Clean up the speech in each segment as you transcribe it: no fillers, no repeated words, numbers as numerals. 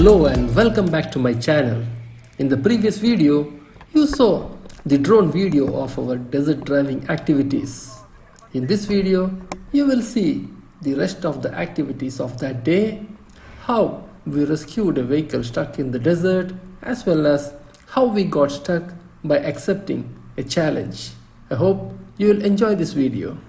Hello and welcome back to my channel. In the previous video, you saw the drone video of our desert driving activities. In this video, you will see the rest of the activities of that day, how we rescued a vehicle stuck in the desert, as well as how we got stuck by accepting a challenge. I hope you will enjoy this video.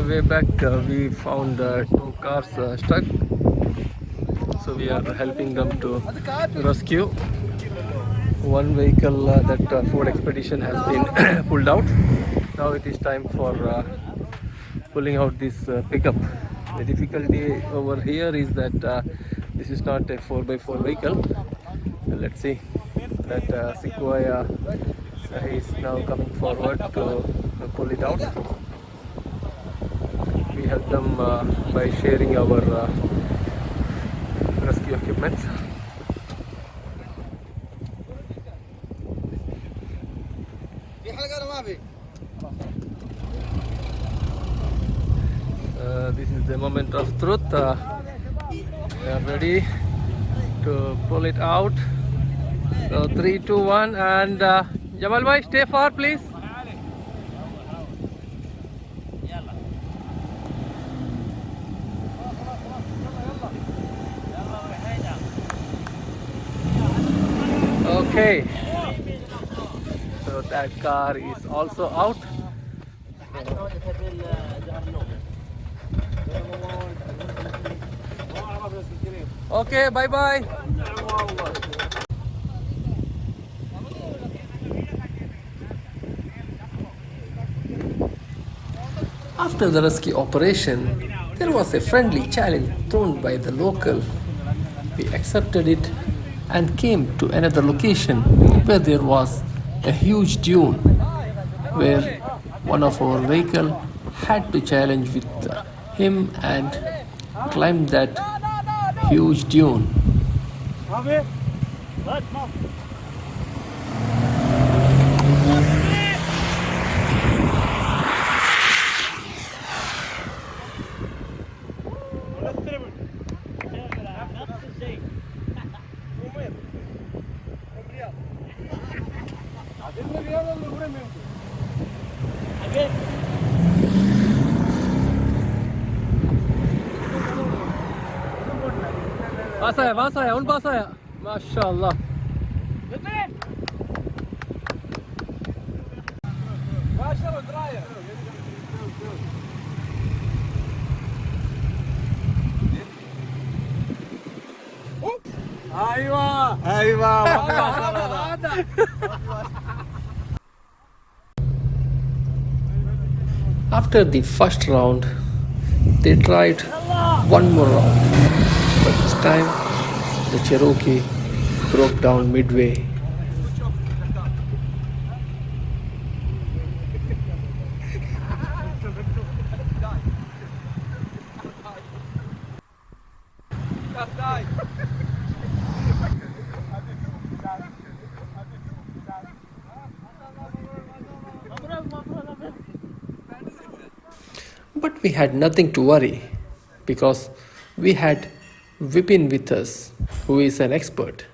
Way back we found two cars stuck, so we are helping them to rescue. One vehicle, that Ford Expedition, has been pulled out. Now it is time for pulling out this pickup. The difficulty over here is that this is not a 4x4 vehicle. Let's see that Sequoia is now coming forward to pull it out. We help them by sharing our rescue equipment. This is the moment of truth. We are ready to pull it out. So 3, 2, 1, and Jamal bhai, stay far please. Okay, so that car is also out. Okay, bye bye. After the rescue operation, there was a friendly challenge thrown by the local. We accepted it and came to another location where there was a huge dune, where one of our vehicle had to challenge with him and climb that huge dune. वहाँ से आया उन पास आया माशाल्लाह. After the first round, they tried one more round, but this time the Cherokee broke down midway. But we had nothing to worry because we had Vipin with us, who is an expert.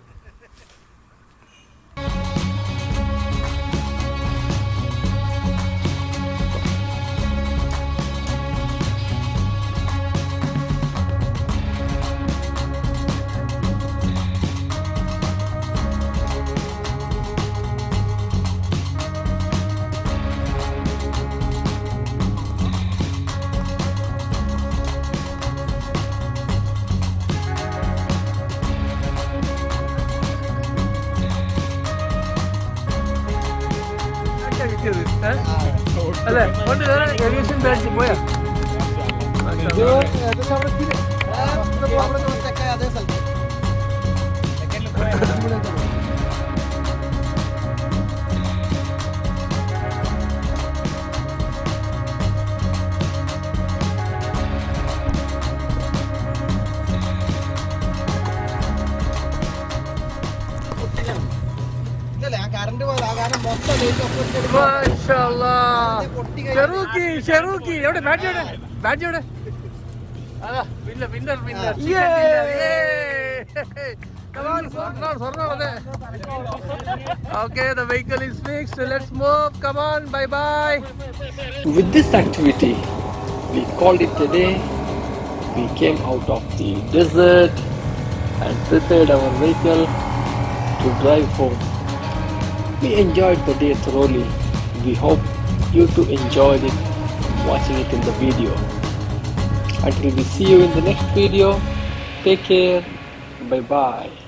അല്ലേ കൊണ്ട് aviation batch പോയാ അതേ സ്ഥലത്ത് ഷെറൂക്കി എവിടെ bat എവിടെ bat എവിടെ അതാ winner winner winner Okay, the vehicle is fixed. Let's move. Come on. Bye bye. With this activity, we called it a day. We came out of the desert and prepared our vehicle to drive home. We enjoyed the day thoroughly. We hope you too enjoyed it watching it in the video. Until we see you in the next video, take care. Bye bye.